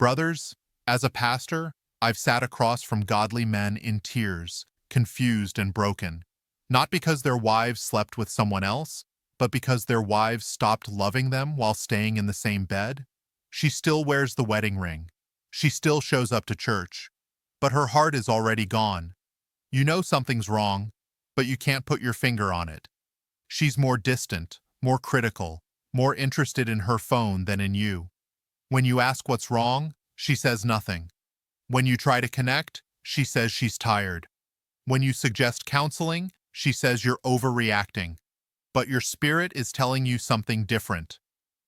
Brothers, as a pastor, I've sat across from godly men in tears, confused and broken, not because their wives slept with someone else, but because their wives stopped loving them while staying in the same bed. She still wears the wedding ring. She still shows up to church, but her heart is already gone. You know something's wrong, but you can't put your finger on it. She's more distant, more critical, more interested in her phone than in you. When you ask what's wrong, she says nothing. When you try to connect, she says she's tired. When you suggest counseling, she says you're overreacting. But your spirit is telling you something different.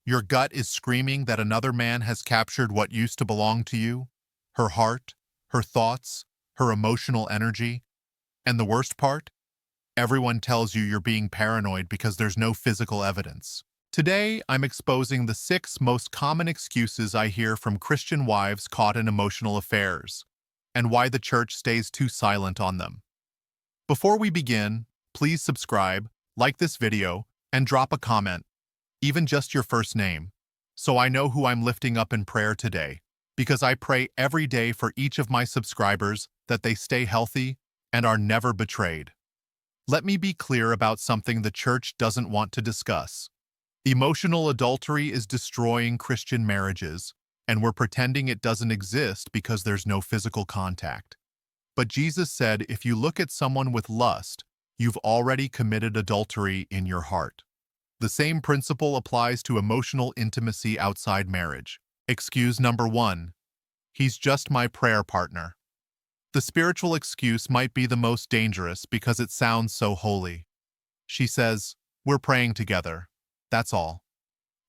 Your gut is screaming that another man has captured what used to belong to you, her heart, her thoughts, her emotional energy. And the worst part? Everyone tells you you're being paranoid because there's no physical evidence. Today, I'm exposing the 6 most common excuses I hear from Christian wives caught in emotional affairs, and why the church stays too silent on them. Before we begin, please subscribe, like this video, and drop a comment, even just your first name, so I know who I'm lifting up in prayer today, because I pray every day for each of my subscribers that they stay healthy and are never betrayed. Let me be clear about something the church doesn't want to discuss. Emotional adultery is destroying Christian marriages, and we're pretending it doesn't exist because there's no physical contact. But Jesus said if you look at someone with lust, you've already committed adultery in your heart. The same principle applies to emotional intimacy outside marriage. Excuse number 1. He's just my prayer partner. The spiritual excuse might be the most dangerous because it sounds so holy. She says, we're praying together. That's all.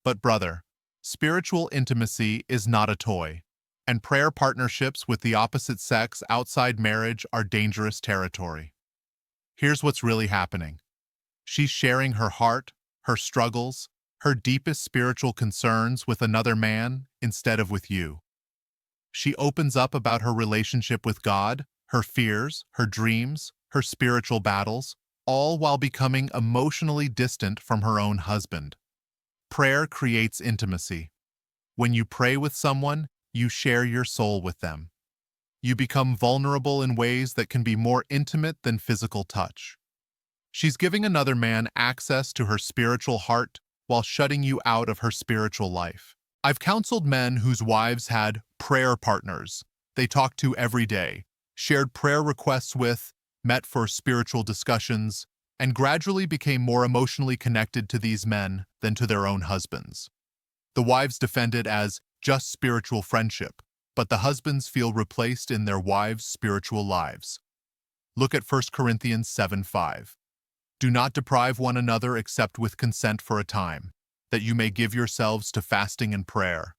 But brother, spiritual intimacy is not a toy, and prayer partnerships with the opposite sex outside marriage are dangerous territory. Here's what's really happening. She's sharing her heart, her struggles, her deepest spiritual concerns with another man instead of with you. She opens up about her relationship with God, her fears, her dreams, her spiritual battles, all while becoming emotionally distant from her own husband. Prayer creates intimacy. When you pray with someone, you share your soul with them. You become vulnerable in ways that can be more intimate than physical touch. She's giving another man access to her spiritual heart while shutting you out of her spiritual life. I've counseled men whose wives had prayer partners they talked to every day, shared prayer requests with, met for spiritual discussions, and gradually became more emotionally connected to these men than to their own husbands. The wives defend it as just spiritual friendship, but the husbands feel replaced in their wives' spiritual lives. Look at 1 Corinthians 7:5. Do not deprive one another except with consent for a time, that you may give yourselves to fasting and prayer.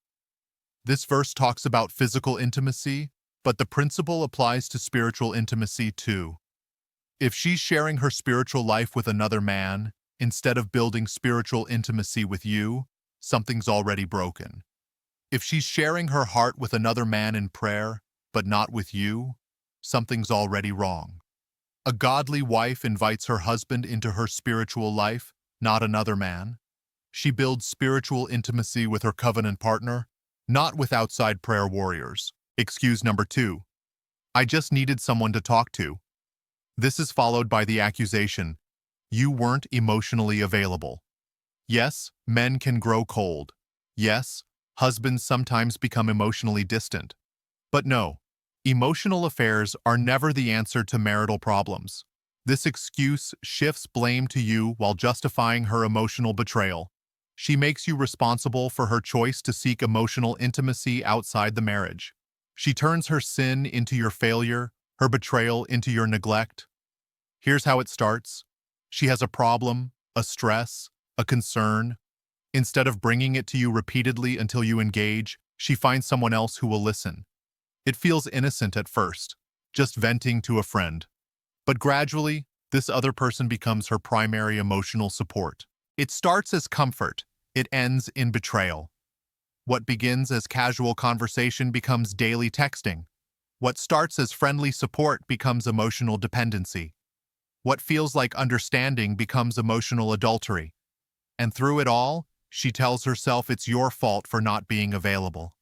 This verse talks about physical intimacy, but the principle applies to spiritual intimacy too. If she's sharing her spiritual life with another man, instead of building spiritual intimacy with you, something's already broken. If she's sharing her heart with another man in prayer, but not with you, something's already wrong. A godly wife invites her husband into her spiritual life, not another man. She builds spiritual intimacy with her covenant partner, not with outside prayer warriors. Excuse number 2. I just needed someone to talk to. This is followed by the accusation, you weren't emotionally available. Yes, men can grow cold. Yes, husbands sometimes become emotionally distant. But no, emotional affairs are never the answer to marital problems. This excuse shifts blame to you while justifying her emotional betrayal. She makes you responsible for her choice to seek emotional intimacy outside the marriage. She turns her sin into your failure, her betrayal into your neglect. Here's how it starts. She has a problem, a stress, a concern. Instead of bringing it to you repeatedly until you engage, she finds someone else who will listen. It feels innocent at first, just venting to a friend. But gradually, this other person becomes her primary emotional support. It starts as comfort, it ends in betrayal. What begins as casual conversation becomes daily texting. What starts as friendly support becomes emotional dependency. What feels like understanding becomes emotional adultery. And through it all, she tells herself it's your fault for not being available.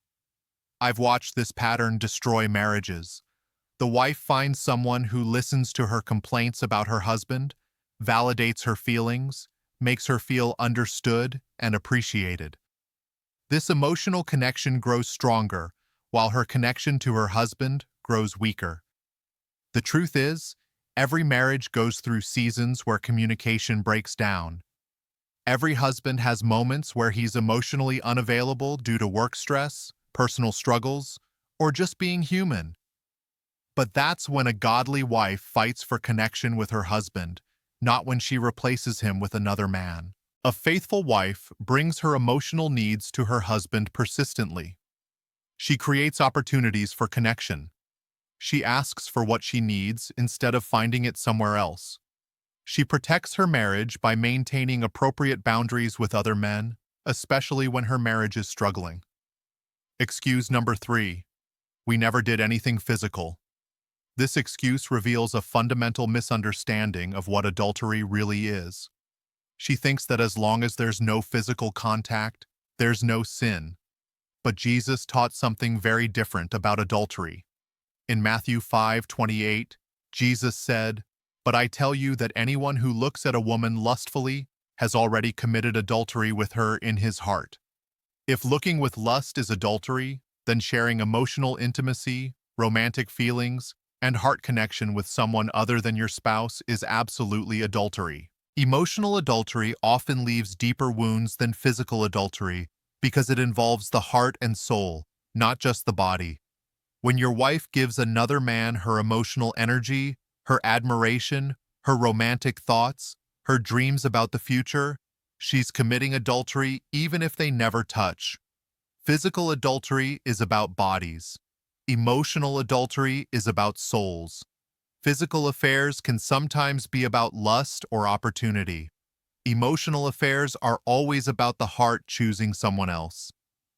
I've watched this pattern destroy marriages. The wife finds someone who listens to her complaints about her husband, validates her feelings, makes her feel understood and appreciated. This emotional connection grows stronger, while her connection to her husband grows weaker. The truth is, every marriage goes through seasons where communication breaks down. Every husband has moments where he's emotionally unavailable due to work stress, personal struggles, or just being human. But that's when a godly wife fights for connection with her husband, not when she replaces him with another man. A faithful wife brings her emotional needs to her husband persistently. She creates opportunities for connection. She asks for what she needs instead of finding it somewhere else. She protects her marriage by maintaining appropriate boundaries with other men, especially when her marriage is struggling. Excuse number 3. We never did anything physical. This excuse reveals a fundamental misunderstanding of what adultery really is. She thinks that as long as there's no physical contact, there's no sin. But Jesus taught something very different about adultery. In Matthew 5:28, Jesus said, "But I tell you that anyone who looks at a woman lustfully has already committed adultery with her in his heart." If looking with lust is adultery, then sharing emotional intimacy, romantic feelings, and heart connection with someone other than your spouse is absolutely adultery. Emotional adultery often leaves deeper wounds than physical adultery because it involves the heart and soul, not just the body. When your wife gives another man her emotional energy, her admiration, her romantic thoughts, her dreams about the future, she's committing adultery even if they never touch. Physical adultery is about bodies. Emotional adultery is about souls. Physical affairs can sometimes be about lust or opportunity. Emotional affairs are always about the heart choosing someone else.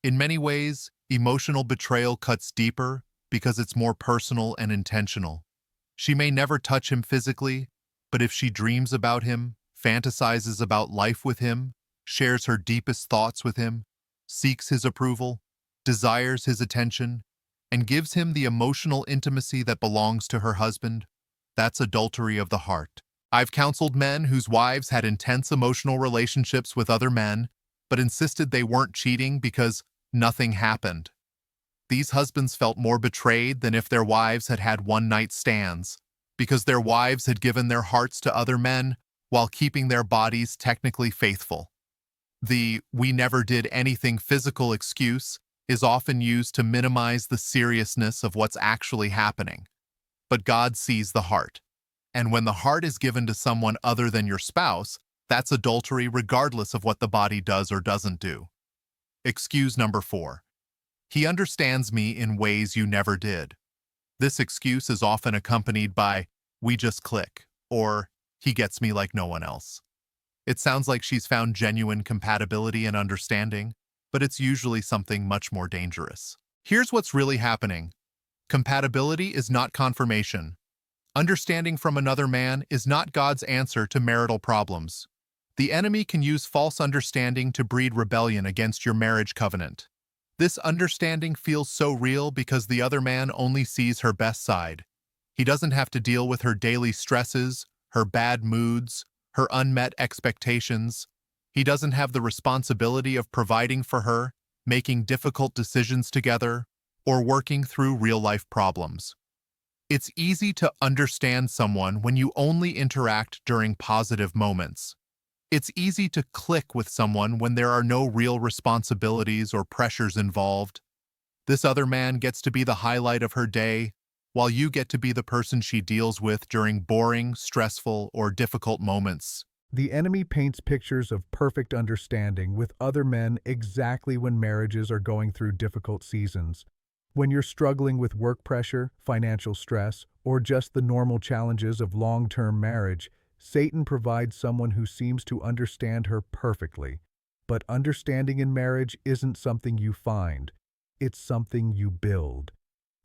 In many ways, emotional betrayal cuts deeper because it's more personal and intentional. She may never touch him physically, but if she dreams about him, fantasizes about life with him, shares her deepest thoughts with him, seeks his approval, desires his attention, and gives him the emotional intimacy that belongs to her husband, that's adultery of the heart. I've counseled men whose wives had intense emotional relationships with other men, but insisted they weren't cheating because nothing happened. These husbands felt more betrayed than if their wives had had one-night stands, because their wives had given their hearts to other men while keeping their bodies technically faithful. The "we never did anything physical" excuse is often used to minimize the seriousness of what's actually happening. But God sees the heart. And when the heart is given to someone other than your spouse, that's adultery regardless of what the body does or doesn't do. Excuse number 4. He understands me in ways you never did. This excuse is often accompanied by, "we just click," or "he gets me like no one else." It sounds like she's found genuine compatibility and understanding, but it's usually something much more dangerous. Here's what's really happening. Compatibility is not confirmation. Understanding from another man is not God's answer to marital problems. The enemy can use false understanding to breed rebellion against your marriage covenant. This understanding feels so real because the other man only sees her best side. He doesn't have to deal with her daily stresses, her bad moods, her unmet expectations. He doesn't have the responsibility of providing for her, making difficult decisions together, or working through real-life problems. It's easy to understand someone when you only interact during positive moments. It's easy to click with someone when there are no real responsibilities or pressures involved. This other man gets to be the highlight of her day, while you get to be the person she deals with during boring, stressful, or difficult moments. The enemy paints pictures of perfect understanding with other men exactly when marriages are going through difficult seasons. When you're struggling with work pressure, financial stress, or just the normal challenges of long-term marriage, Satan provides someone who seems to understand her perfectly. But understanding in marriage isn't something you find. It's something you build.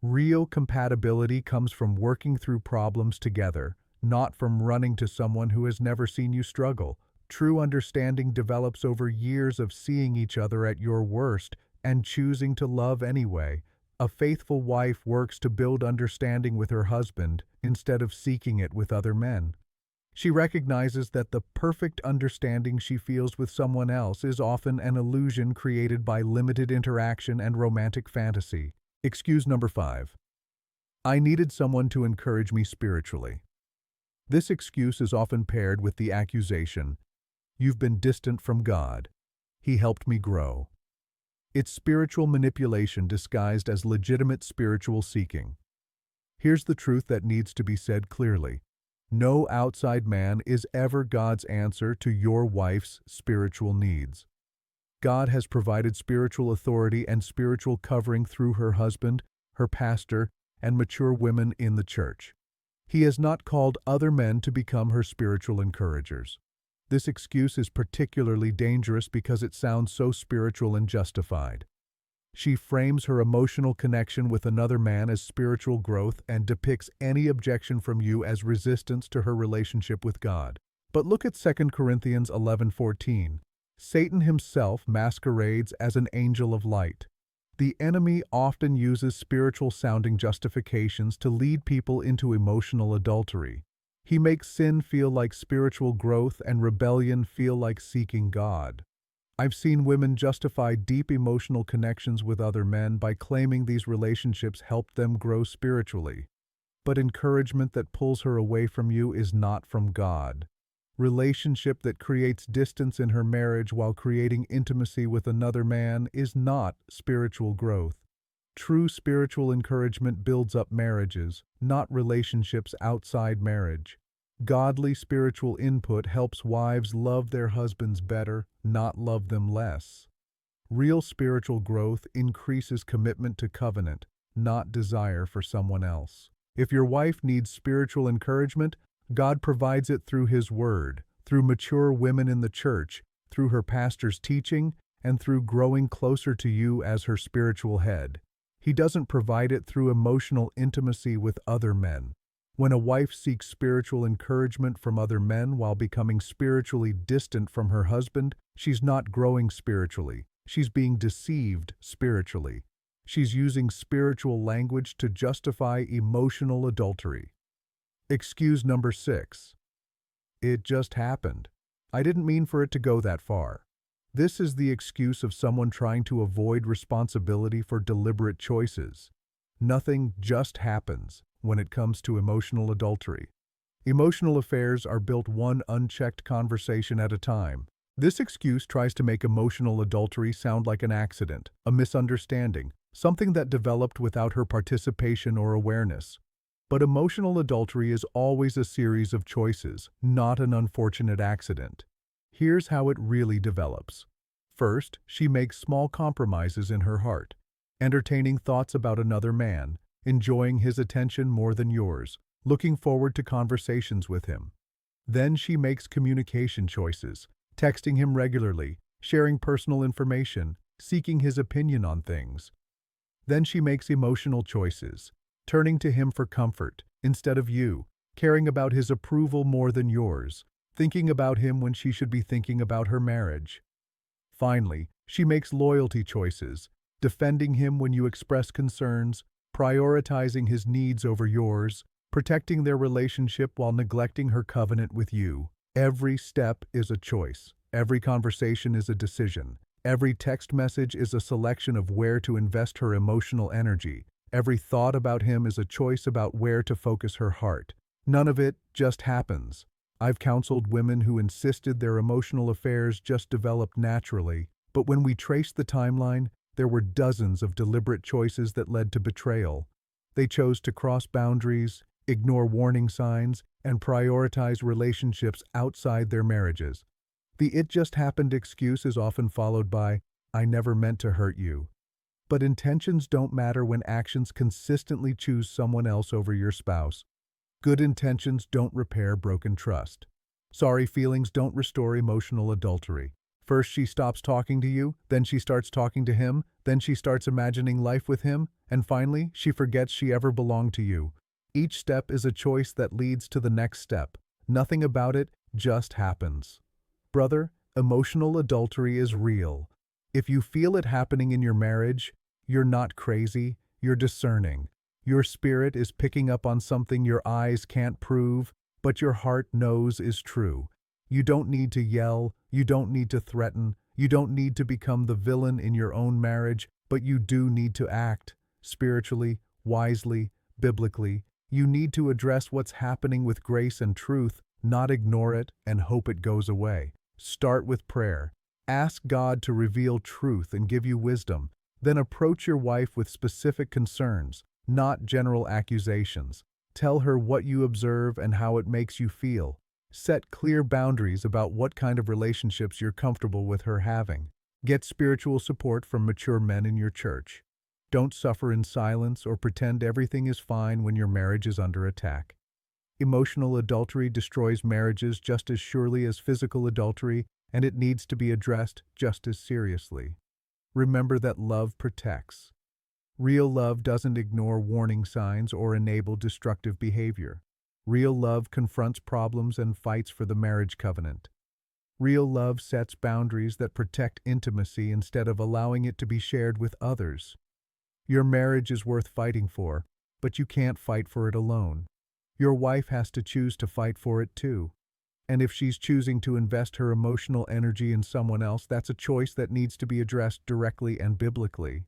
Real compatibility comes from working through problems together, not from running to someone who has never seen you struggle. True understanding develops over years of seeing each other at your worst and choosing to love anyway. A faithful wife works to build understanding with her husband instead of seeking it with other men. She recognizes that the perfect understanding she feels with someone else is often an illusion created by limited interaction and romantic fantasy. Excuse number 5. I needed someone to encourage me spiritually. This excuse is often paired with the accusation, "You've been distant from God. He helped me grow." It's spiritual manipulation disguised as legitimate spiritual seeking. Here's the truth that needs to be said clearly. No outside man is ever God's answer to your wife's spiritual needs. God has provided spiritual authority and spiritual covering through her husband, her pastor, and mature women in the church. He has not called other men to become her spiritual encouragers. This excuse is particularly dangerous because it sounds so spiritual and justified. She frames her emotional connection with another man as spiritual growth and depicts any objection from you as resistance to her relationship with God. But look at 2 Corinthians 11:14. Satan himself masquerades as an angel of light. The enemy often uses spiritual-sounding justifications to lead people into emotional adultery. He makes sin feel like spiritual growth and rebellion feel like seeking God. I've seen women justify deep emotional connections with other men by claiming these relationships helped them grow spiritually. But encouragement that pulls her away from you is not from God. Relationship that creates distance in her marriage while creating intimacy with another man is not spiritual growth. True spiritual encouragement builds up marriages, not relationships outside marriage. Godly spiritual input helps wives love their husbands better, not love them less. Real spiritual growth increases commitment to covenant, not desire for someone else. If your wife needs spiritual encouragement, God provides it through His Word, through mature women in the church, through her pastor's teaching, and through growing closer to you as her spiritual head. He doesn't provide it through emotional intimacy with other men. When a wife seeks spiritual encouragement from other men while becoming spiritually distant from her husband, she's not growing spiritually. She's being deceived spiritually. She's using spiritual language to justify emotional adultery. Excuse number 6. It just happened. I didn't mean for it to go that far. This is the excuse of someone trying to avoid responsibility for deliberate choices. Nothing just happens when it comes to emotional adultery. Emotional affairs are built one unchecked conversation at a time. This excuse tries to make emotional adultery sound like an accident, a misunderstanding, something that developed without her participation or awareness. But emotional adultery is always a series of choices, not an unfortunate accident. Here's how it really develops. First, she makes small compromises in her heart, entertaining thoughts about another man, enjoying his attention more than yours, looking forward to conversations with him. Then she makes communication choices, texting him regularly, sharing personal information, seeking his opinion on things. Then she makes emotional choices, turning to him for comfort instead of you, caring about his approval more than yours, thinking about him when she should be thinking about her marriage. Finally, she makes loyalty choices, defending him when you express concerns, prioritizing his needs over yours, protecting their relationship while neglecting her covenant with you. Every step is a choice. Every conversation is a decision. Every text message is a selection of where to invest her emotional energy. Every thought about him is a choice about where to focus her heart. None of it just happens. I've counseled women who insisted their emotional affairs just developed naturally, but when we traced the timeline, there were dozens of deliberate choices that led to betrayal. They chose to cross boundaries, ignore warning signs, and prioritize relationships outside their marriages. The "it just happened" excuse is often followed by, "I never meant to hurt you." But intentions don't matter when actions consistently choose someone else over your spouse. Good intentions don't repair broken trust. Sorry feelings don't restore emotional adultery. First she stops talking to you, then she starts talking to him, then she starts imagining life with him, and finally she forgets she ever belonged to you. Each step is a choice that leads to the next step. Nothing about it just happens. Brother, emotional adultery is real. If you feel it happening in your marriage, you're not crazy, You're discerning. Your spirit is picking up on something your eyes can't prove, but your heart knows is true. You don't need to yell, you don't need to threaten, you don't need to become the villain in your own marriage, but you do need to act, spiritually, wisely, biblically. You need to address what's happening with grace and truth, not ignore it and hope it goes away. Start with prayer. Ask God to reveal truth and give you wisdom. Then approach your wife with specific concerns, not general accusations. Tell her what you observe and how it makes you feel. Set clear boundaries about what kind of relationships you're comfortable with her having. Get spiritual support from mature men in your church. Don't suffer in silence or pretend everything is fine when your marriage is under attack. Emotional adultery destroys marriages just as surely as physical adultery, and it needs to be addressed just as seriously. Remember that love protects. Real love doesn't ignore warning signs or enable destructive behavior. Real love confronts problems and fights for the marriage covenant. Real love sets boundaries that protect intimacy instead of allowing it to be shared with others. Your marriage is worth fighting for, but you can't fight for it alone. Your wife has to choose to fight for it too. And if she's choosing to invest her emotional energy in someone else, that's a choice that needs to be addressed directly and biblically.